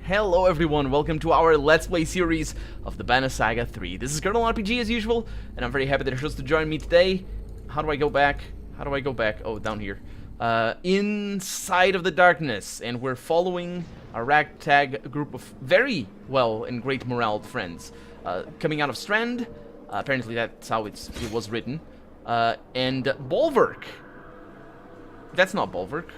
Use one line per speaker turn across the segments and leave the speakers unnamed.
Hello everyone, welcome to our Let's Play series of the Banner Saga 3. This is Colonel RPG as usual, and I'm very happy that you're supposed to join me today. How do I go back? How do I go back? Oh, down here. Inside of the darkness, and we're following a ragtag group of very well and great morale friends. Coming out of Strand, apparently that's how it was written, and Bulwark. That's not Bulwark.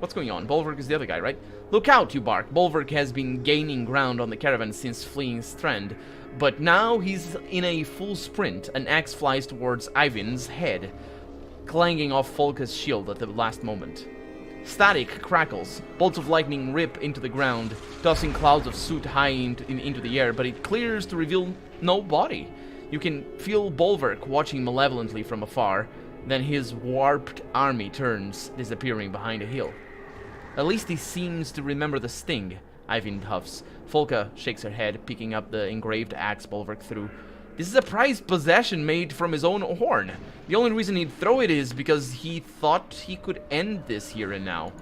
What's going on? Bulwark is the other guy, right? Look out, you bark. Bulwark has been gaining ground on the caravan since fleeing Strand, but now he's in a full sprint. An axe flies towards Ivan's head, clanging off Folka's shield at the last moment. Static crackles. Bolts of lightning rip into the ground, tossing clouds of soot high into the air, but it clears to reveal no body. You can feel Bulwark watching malevolently from afar. Then his warped army turns, disappearing behind a hill. At least he seems to remember the sting, Ivan huffs. Folka shakes her head, picking up the engraved axe Bulwark threw. This is a prized possession made from his own horn. The only reason he'd throw it is because he thought he could end this here and now.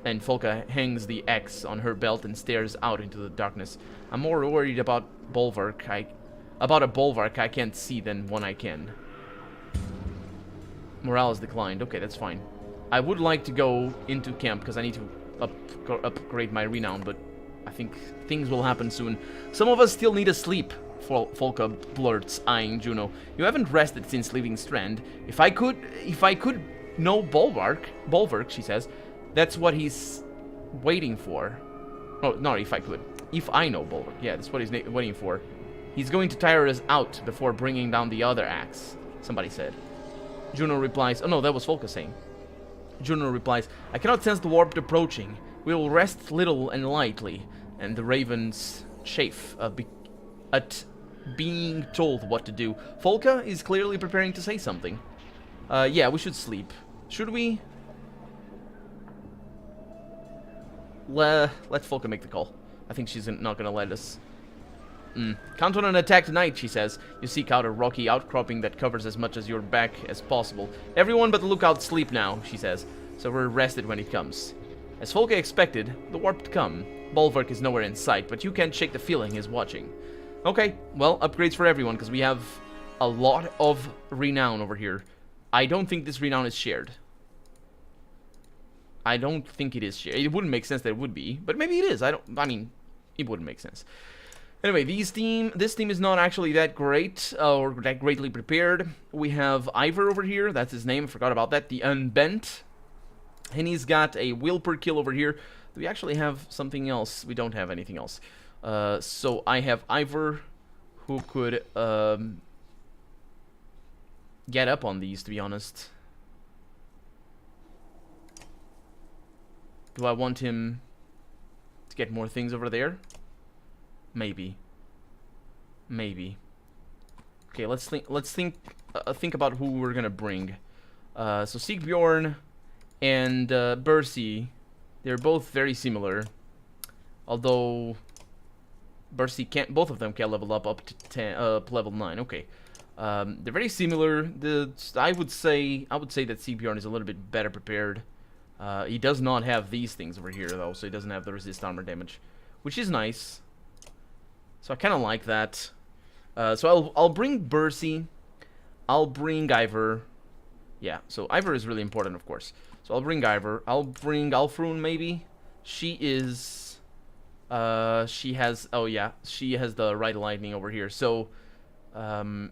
And Folka hangs the axe on her belt and stares out into the darkness. I'm more worried about a bulwark I can't see than one I can. Morale has declined. Okay, that's fine. I would like to go into camp because I need to upgrade my renown, but I think things will happen soon. Some of us still need a sleep, Folka blurts, eyeing Juno. You haven't rested since leaving Strand. If I could know Bulwark, she says. That's what he's waiting for. Oh, no, if I could. If I know Bulwark. Yeah, that's what he's waiting for. He's going to tire us out before bringing down the other axe, somebody said. Juno replies, oh no, that was Folka saying. Juno replies, I cannot sense the warp approaching. We will rest little and lightly. And the ravens chafe at being told what to do. Folka is clearly preparing to say something. Yeah, we should sleep. Should we? Let Folka make the call. I think she's not gonna let us. Count on an attack tonight, she says. You seek out a rocky outcropping that covers as much as your back as possible. Everyone but the lookout sleep now, she says, so we're rested when it comes. As Folka expected, the warp come. Bulwark is nowhere in sight, but you can't shake the feeling he's watching. Okay, well, upgrades for everyone, because we have a lot of renown over here. I don't think this renown is shared. I don't think it is shared. It wouldn't make sense that it would be, but maybe it is. I mean, it wouldn't make sense. Anyway, this team is not actually that great, or that greatly prepared. We have Ivor over here, that's his name, I forgot about that, the Unbent. And he's got a will per kill over here. Do we actually have something else? We don't have anything else. So I have Ivor, who could get up on these, to be honest. Do I want him to get more things over there? Maybe. Okay, let's think about who we're gonna bring. So Sigbjorn and Bercy, they're both very similar. Although Bercy can't, both of them can level up to 10, level 9. Okay, they're very similar. I would say that Sigbjorn is a little bit better prepared. He does not have these things over here though, so he doesn't have the resist armor damage, which is nice. So I kind of like that. So I'll bring Bercy. I'll bring Ivor. Yeah, so Ivor is really important, of course. So I'll bring Ivor. I'll bring Alfrun, maybe. She is... she has... Oh, yeah. She has the right lightning over here. So... No.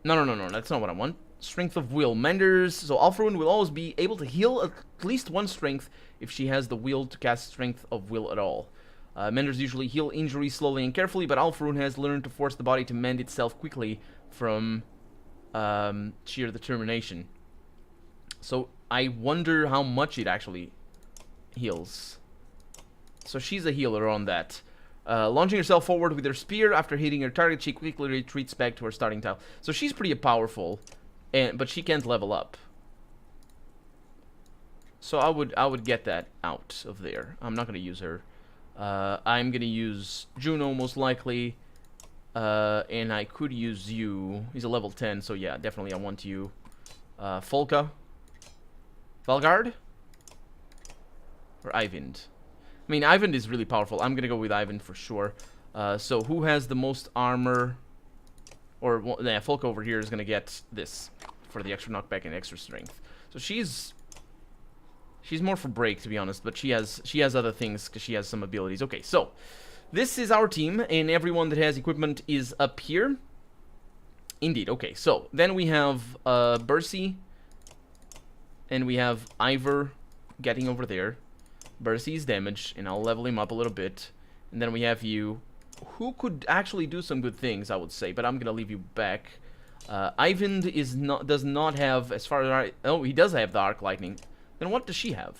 That's not what I want. Strength of will. Menders. So Alfrun will always be able to heal at least one strength if she has the will to cast Strength of Will at all. Menders usually heal injuries slowly and carefully, but Alfrun has learned to force the body to mend itself quickly from sheer determination. So I wonder how much it actually heals. So she's a healer on that. Launching herself forward with her spear after hitting her target, she quickly retreats back to her starting tile. So she's pretty powerful, but she can't level up. So I would get that out of there. I'm not going to use her. I'm gonna use Juno most likely, and I could use you. He's a level 10, so yeah, definitely I want you. Folka, Valgard, or Eyvind. I mean, Ivan is really powerful. I'm gonna go with Ivan for sure. So who has the most armor? Or, well, yeah, Folk over here is gonna get this for the extra knockback and extra strength. So she's more for break, to be honest, but she has other things because she has some abilities. Okay, so this is our team, and everyone that has equipment is up here. Indeed. Okay, so then we have Bercy, and we have Ivor getting over there. Bercy's damage, and I'll level him up a little bit. And then we have you, who could actually do some good things, I would say, but I'm gonna leave you back. Ivan does not have, as far as oh, he does have the arc lightning. Then what does she have?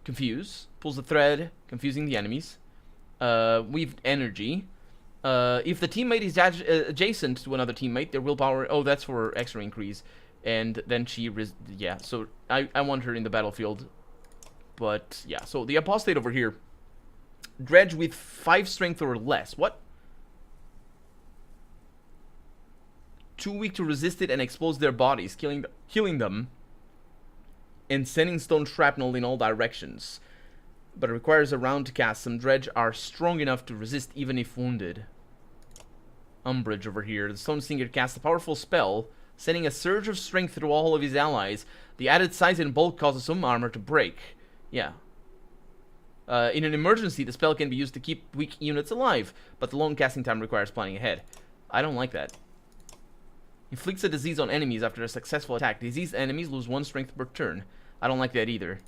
Confuse, pulls the thread, confusing the enemies. We've energy. If the teammate is adjacent to another teammate, their willpower. Oh, that's for extra increase. And then she, yeah. So I want her in the battlefield. But yeah, so the apostate over here, dredge with 5 strength or less. What? Too weak to resist it and expose their bodies, killing them, and sending stone shrapnel in all directions. But it requires a round to cast. Some dredge are strong enough to resist even if wounded. Umbrage over here. The Stone Singer casts a powerful spell, sending a surge of strength through all of his allies. The added size and bulk causes some armor to break. Yeah. In an emergency, the spell can be used to keep weak units alive, but the long casting time requires planning ahead. I don't like that. Inflicts a disease on enemies after a successful attack. Diseased enemies lose 1 strength per turn. I don't like that either.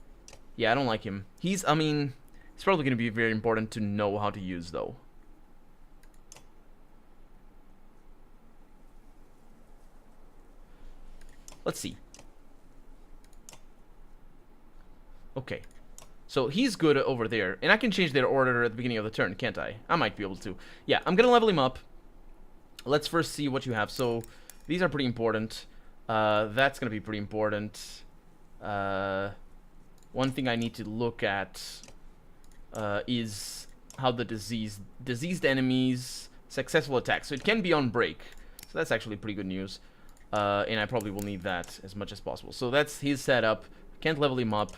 Yeah, I don't like him. I mean, it's probably going to be very important to know how to use, though. Let's see. Okay. So he's good over there. And I can change their order at the beginning of the turn, can't I? I might be able to. Yeah, I'm going to level him up. Let's first see what you have. So these are pretty important. That's going to be pretty important. One thing I need to look at is how the diseased enemies successful attack. So it can be on break. So that's actually pretty good news. And I probably will need that as much as possible. So that's his setup. Can't level him up,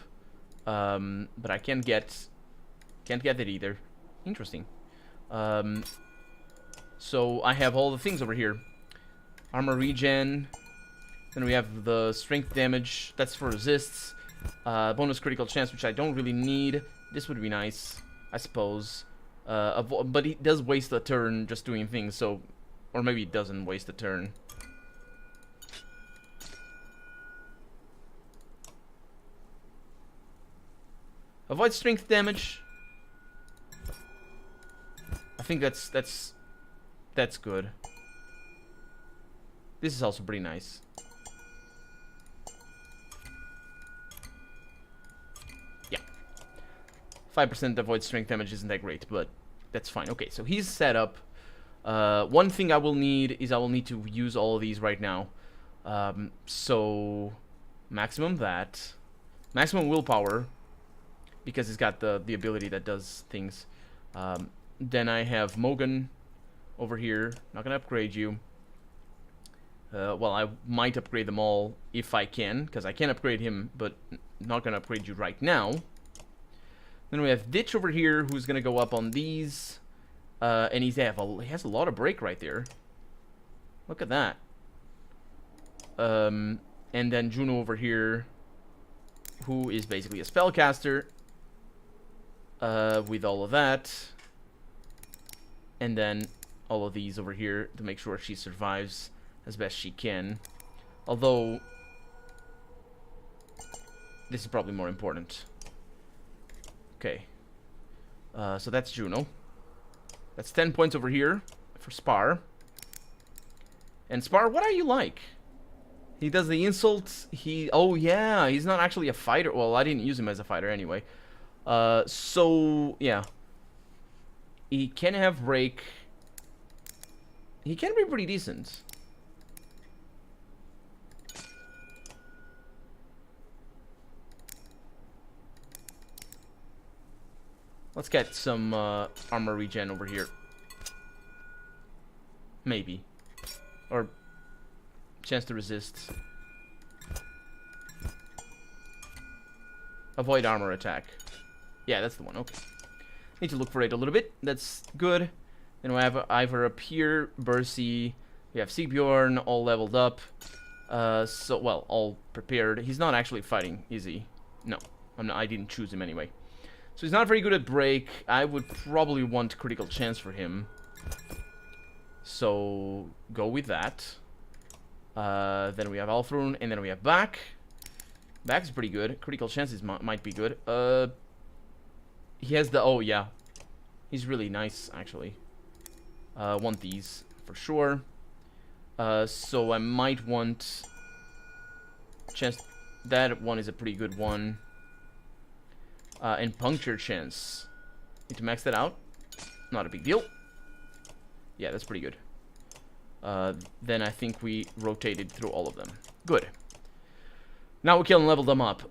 but I can't get it either. Interesting. So I have all the things over here. Armor regen. Then we have the strength damage. That's for resists. Bonus critical chance, which I don't really need. This would be nice, I suppose. But he does waste a turn just doing things, so... Or maybe he doesn't waste a turn. Avoid strength damage. I think that's good. This is also pretty nice. Yeah. 5% avoid strength damage isn't that great, but that's fine. Okay, so he's set up. One thing I will need is I will need to use all of these right now. So maximum that. Maximum willpower, because he's got the ability that does things. Then I have Mogan over here. Not gonna upgrade you. Well, I might upgrade them all if I can, because I can upgrade him, but not gonna upgrade you right now. Then we have Ditch over here, who's gonna go up on these, and he has a lot of break right there. Look at that. And then Juno over here, who is basically a spellcaster, with all of that, and then all of these over here to make sure she survives as best she can. Although this is probably more important. Okay, so that's Juno. That's 10 points over here for Spar. And Spar, what are you like? He does the insults. Oh yeah, he's not actually a fighter. Well, I didn't use him as a fighter anyway. So yeah, he can have break. He can be pretty decent. Let's get some armor regen over here. Maybe. Or chance to resist. Avoid armor attack. Yeah, that's the one. Okay. Need to look for it a little bit. That's good. Then we have Ivor up here, Bercy. We have Sigbjorn all leveled up. So, well, all prepared. He's not actually fighting, is he? No. I didn't choose him anyway. So he's not very good at break. I would probably want critical chance for him. So, go with that. Then we have Alfrun, and then we have Back. Back is pretty good. Critical chances might be good. He has the... Oh, yeah. He's really nice, actually. Want these, for sure. So I might want... Chance... That one is a pretty good one. And Puncture Chance. Need to max that out. Not a big deal. Yeah, that's pretty good. Then I think we rotated through all of them. Good. Now we can level them up.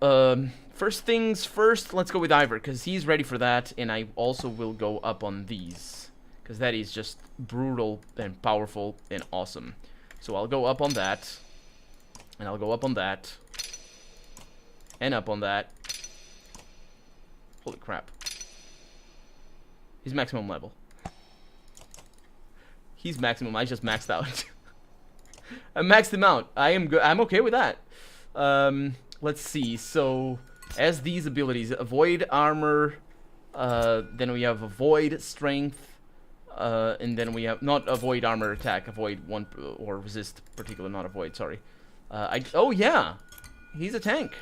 First things first, let's go with Ivor, because he's ready for that, and I also will go up on these, because that is just brutal and powerful and awesome. So I'll go up on that, and I'll go up on that, and up on that. Holy crap. He's maximum level. He's maximum, I just maxed out. I maxed him out. I'm okay with that. Let's see. So, as these abilities, avoid armor, then we have avoid strength, and then we have not avoid armor attack, avoid one or resist particular, not avoid. Sorry. Oh yeah, he's a tank.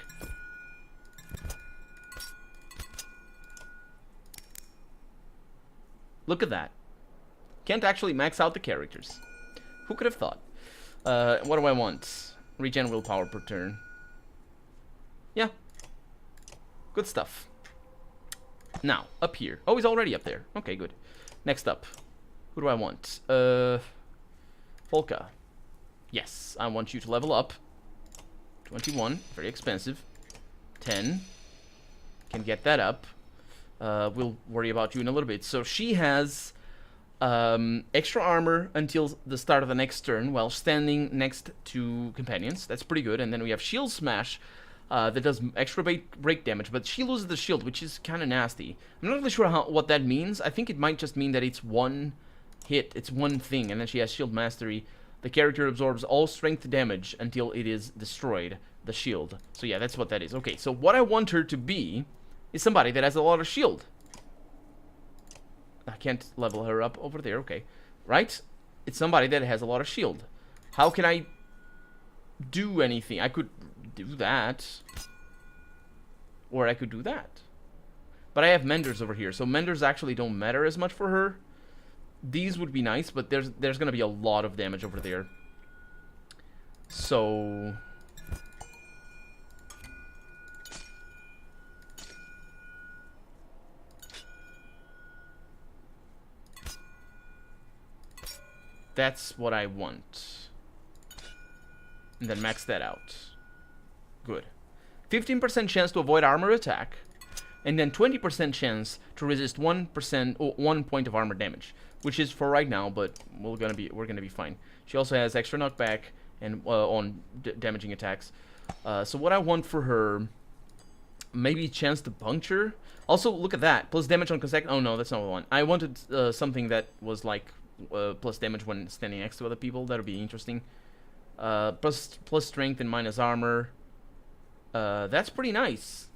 Look at that. Can't actually max out the characters. Who could have thought? What do I want? Regen willpower per turn. Yeah. Good stuff. Now, up here. Oh, he's already up there. Okay, good. Next up. Who do I want? Volka. Yes, I want you to level up. 21. Very expensive. 10. Can get that up. We'll worry about you in a little bit. So she has extra armor until the start of the next turn while standing next to companions. That's pretty good. And then we have Shield Smash that does extra break damage, but she loses the shield, which is kind of nasty. I'm not really sure what that means. I think it might just mean that it's one hit, it's one thing, and then she has Shield Mastery. The character absorbs all strength damage until it is destroyed, the shield. So yeah, that's what that is. Okay, so what I want her to be is somebody that has a lot of shield. I can't level her up over there, okay. Right? It's somebody that has a lot of shield. How can I do anything? I could do that. Or I could do that. But I have Menders over here, so Menders actually don't matter as much for her. These would be nice, but there's going to be a lot of damage over there. So... that's what I want. And then max that out. Good. 15% chance to avoid armor attack. And then 20% chance to resist 1% or 1 point of armor damage. Which is for right now, but we're gonna be fine. She also has extra knockback and on damaging attacks. So what I want for her, maybe chance to puncture. Also, look at that. Plus damage on consecutive. Oh no, that's not what I want. I wanted something that was like plus damage when standing next to other people. That would be interesting. Plus strength and minus armor. That's pretty nice.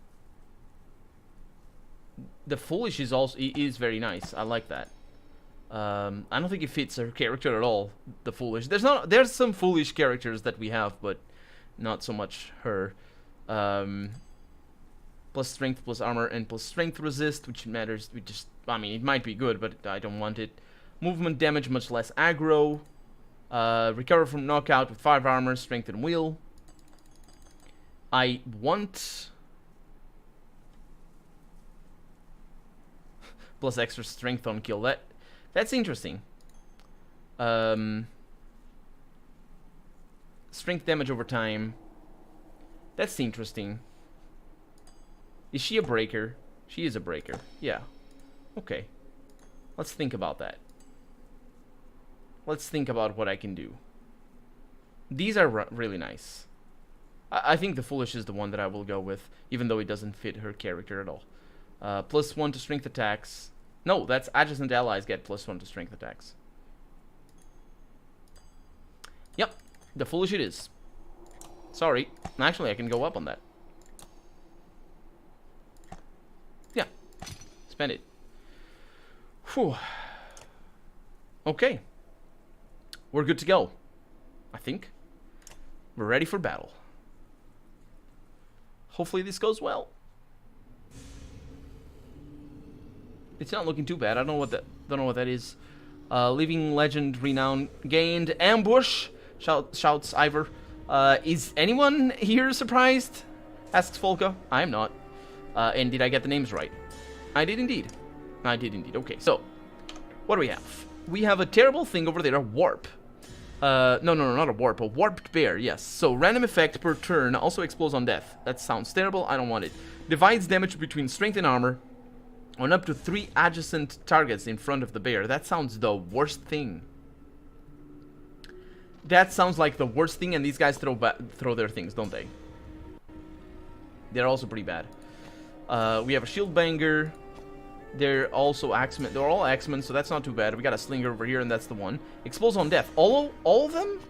The foolish is also very nice. I like that. I don't think it fits her character at all. The foolish. There's some foolish characters that we have, but not so much her. Plus strength, plus armor, and plus strength resist, which matters. I mean, it might be good, but I don't want it. Movement damage, much less aggro. Recover from knockout with 5 armor, strength, and will. I want... plus extra strength on kill. That's interesting. Strength damage over time. That's interesting. Is she a breaker? She is a breaker. Yeah. Okay. Let's think about that. Let's think about what I can do. These are really nice. I think the foolish is the one that I will go with, even though it doesn't fit her character at all. +1 to strength attacks. No, that's adjacent allies get +1 to strength attacks. Yep, the foolish it is. Sorry. Actually, I can go up on that. Yeah. Spend it. Whew. Okay. We're good to go. I think. We're ready for battle. Hopefully this goes well. It's not looking too bad. I don't know what that is. Living legend renown gained. Ambush. Shouts Ivor. Is anyone here surprised? Asks Folka. I am not. And did I get the names right? I did indeed. I did indeed. Okay, so what do we have? We have a terrible thing over there, a warp. No, not a warp, a warped bear, yes. So, random effect per turn, also explodes on death. That sounds terrible, I don't want it. Divides damage between strength and armor on up to 3 adjacent targets in front of the bear. That sounds the worst thing. That sounds like the worst thing, and these guys throw their things, don't they? They're also pretty bad. We have a shield banger. They're also axemen. They're all axemen, so that's not too bad. We got a slinger over here, and that's the one. Explodes on death. All of them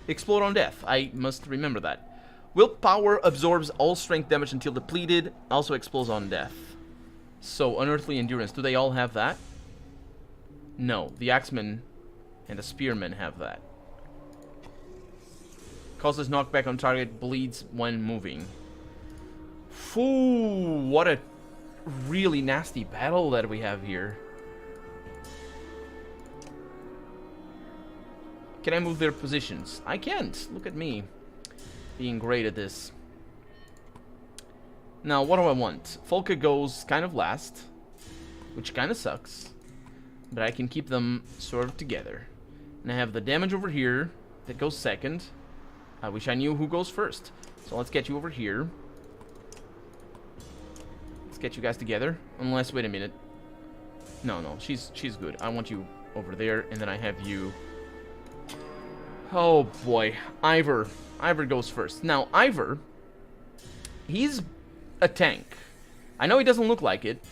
explode on death. I must remember that. Willpower absorbs all strength damage until depleted. Also explodes on death. So, unearthly endurance. Do they all have that? No. The axemen and the spearmen have that. Causes knockback on target. Bleeds when moving. Phew, what a really nasty battle that we have here. Can I move their positions? I can't. Look at me being great at this. Now, what do I want? Folka goes kind of last, which kind of sucks, but I can keep them sort of together. And I have the damage over here that goes second. I wish I knew who goes first. So let's get you over here. Get you guys together. Unless, wait a minute. No, she's good. I want you over there, and then I have you. Oh boy, Ivor goes first. Now Ivor, he's a tank. I know he doesn't look like it,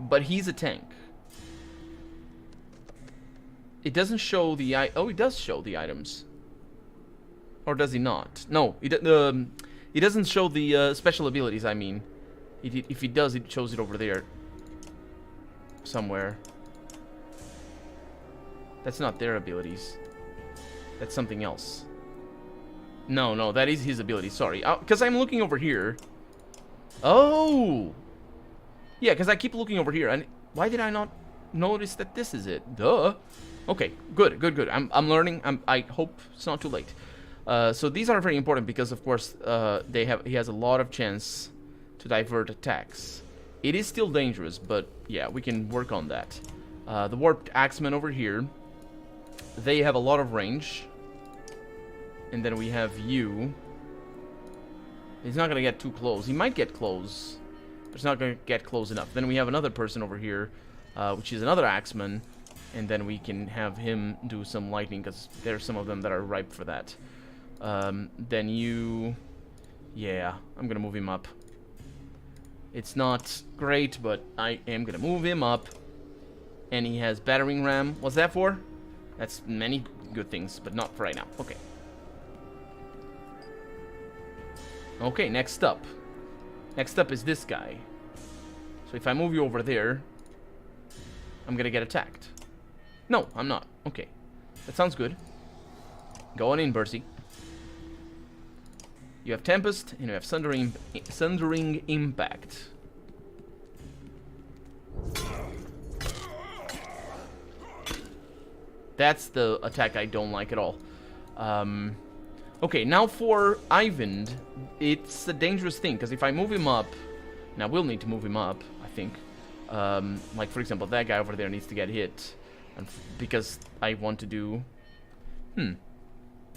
but he's a tank. It doesn't show the oh, it does show the items, or does he not? No, he doesn't show the special abilities. I mean. If he does, it shows it over there. Somewhere. That's not their abilities. That's something else. No, that is his ability. Sorry. Because I'm looking over here. Oh! Yeah, because I keep looking over here. And why did I not notice that this is it? Duh. Okay, good. I'm learning. I hope it's not too late. So these are very important because, of course, he has a lot of chance to divert attacks. It is still dangerous, but yeah, we can work on that. The warped axemen over here, they have a lot of range. And then we have you. He's not gonna get too close. He might get close, but he's not gonna get close enough. Then we have another person over here, which is another axeman, and then we can have him do some lightning, because there's some of them that are ripe for that. Then you... Yeah, I'm gonna move him up. It's not great, but I am gonna move him up. And he has battering ram. What's that for? That's many good things, but not for right now. Okay. Okay, next up. Next up is this guy. So if I move you over there, I'm gonna get attacked. No, I'm not. Okay. That sounds good. Go on in, Bercy. You have Tempest, and you have Sundering Impact. That's the attack I don't like at all. Okay, now for Ivan, it's a dangerous thing, because if I move him up... Now, we'll need to move him up, I think. Like, for example, that guy over there needs to get hit. And because I want to do...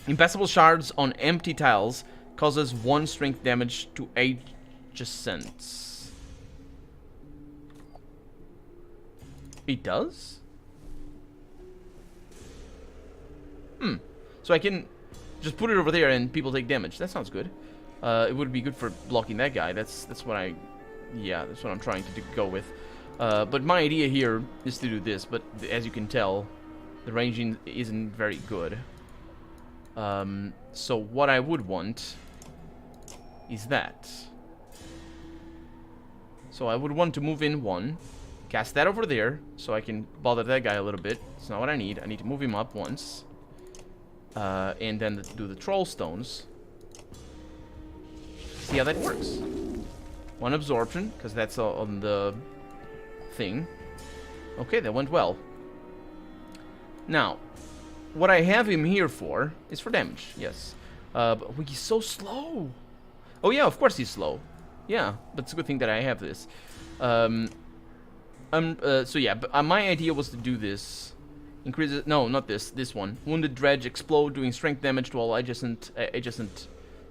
Impassable shards on empty tiles causes 1 strength damage to adjacents. It does? So I can just put it over there and people take damage. That sounds good. It would be good for blocking that guy. That's what I... Yeah, that's what I'm trying to go with. But my idea here is to do this, but as you can tell, the ranging isn't very good. So what I would want is that. So I would want to move in 1, cast that over there, so I can bother that guy a little bit. It's not what I need. I need to move him up once. And then do the troll stones. See how that works. 1 absorption, because that's on the thing. Okay, that went well. Now, what I have him here for is for damage, yes. But he's so slow. Oh yeah, of course he's slow. Yeah, but it's a good thing that I have this. So yeah, but my idea was to do this. Increases, no, not this, this one. Wounded Dredge explode, doing strength damage to all adjacent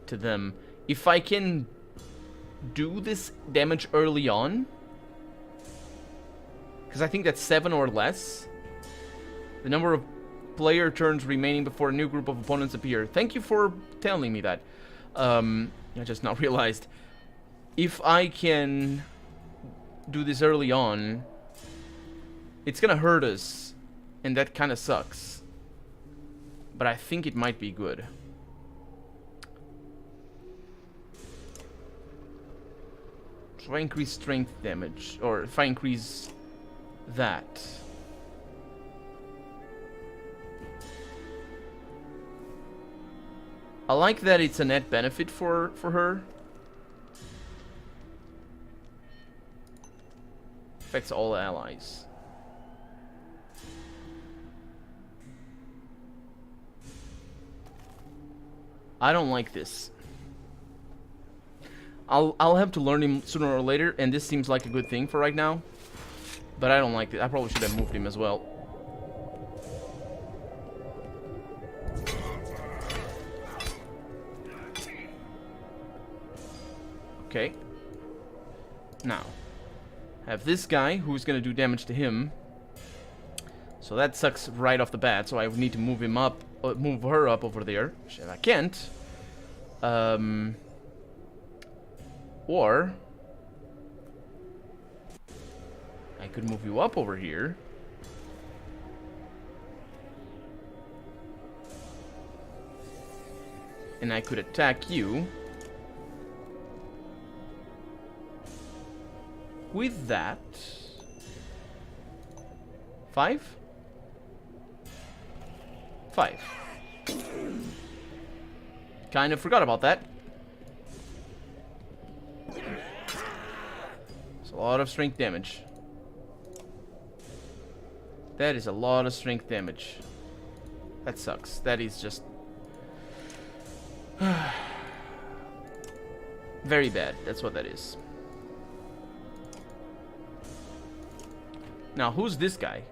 to them. If I can do this damage early on, because I think that's 7 or less. The number of player turns remaining before a new group of opponents appear. Thank you for telling me that. I just now realized. If I can do this early on, it's gonna hurt us, and that kind of sucks. But I think it might be good. If I increase strength damage, or if I increase that. I like that it's a net benefit for her. Affects all allies. I don't like this. I'll have to learn him sooner or later, and this seems like a good thing for right now. But I don't like it. I probably should have moved him as well. Okay. Now, have this guy who's gonna do damage to him. So that sucks right off the bat. So I would need to move him up, move her up over there. Which I can't. Or I could move you up over here. And I could attack you. With that... 5? 5. Kind of forgot about that. It's a lot of strength damage. That is a lot of strength damage. That sucks. That is just... very bad. That's what that is. Now, who's this guy?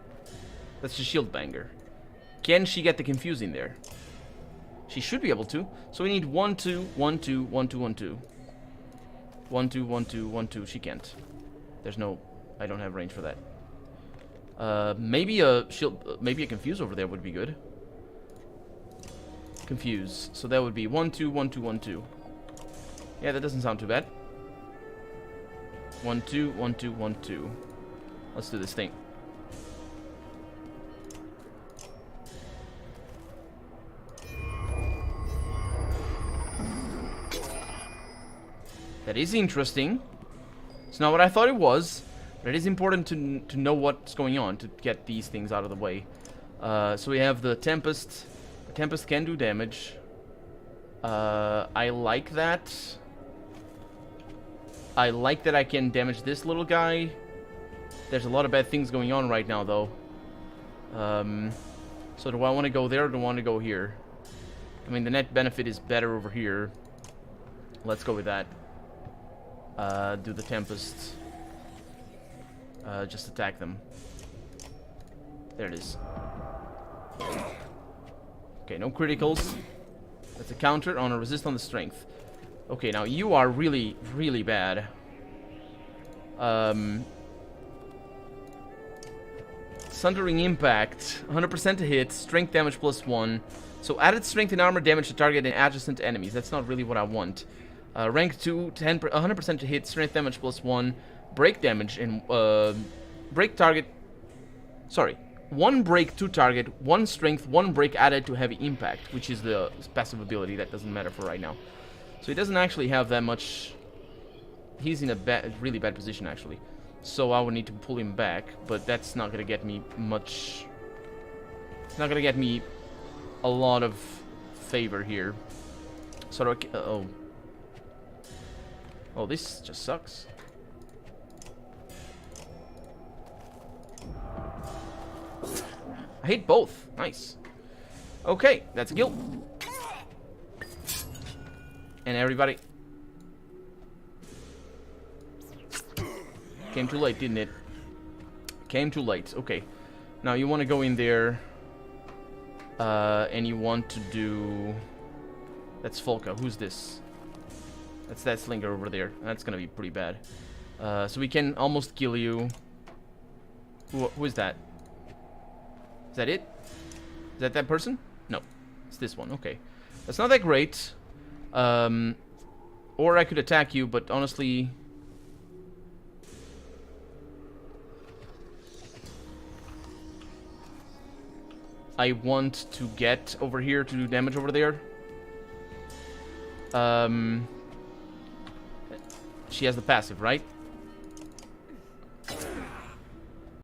That's the shield banger. Can she get the confusing there? She should be able to. So we need 1, 2, 1, 2, 1, 2, 1, 2. 1, 2, 1, 2, 1, 2. She can't. There's no... I don't have range for that. Maybe a shield... maybe a confuse over there would be good. Confuse. So that would be 1, 2, 1, 2, 1, 2. Yeah, that doesn't sound too bad. 1, 2, 1, 2, 1, 2. Let's do this thing. That is interesting. It's not what I thought it was, but it is important to know what's going on to get these things out of the way. So we have the Tempest. The Tempest can do damage. I like that. I like that I can damage this little guy. There's a lot of bad things going on right now, though. So do I want to go there or do I want to go here? I mean, the net benefit is better over here. Let's go with that. Do the Tempest. Just attack them. There it is. Okay, no criticals. That's a counter on a resist on the strength. Okay, now you are really, really bad. Sundering Impact, 100% to hit, strength damage +1. So added strength and armor damage to target and adjacent enemies. That's not really what I want. Rank 2, 100% to hit, strength damage +1, break damage, and break target. Sorry, 1 break to target, 1 strength, 1 break added to heavy impact, which is the passive ability that doesn't matter for right now. So he doesn't actually have that much. He's in a really bad position actually. So I would need to pull him back, but that's not gonna get me much. It's not gonna get me a lot of favor here. So oh, this just sucks. I hate both. Nice. Okay, that's a kill. And everybody. Came too late, didn't it? Came too late. Okay. Now you want to go in there. And you want to do... That's Volka. Who's this? That's that slinger over there. That's gonna be pretty bad. So we can almost kill you. Who is that? Is that it? Is that person? No. It's this one. Okay. That's not that great. Or I could attack you, but honestly... I want to get over here to do damage over there. She has the passive, right?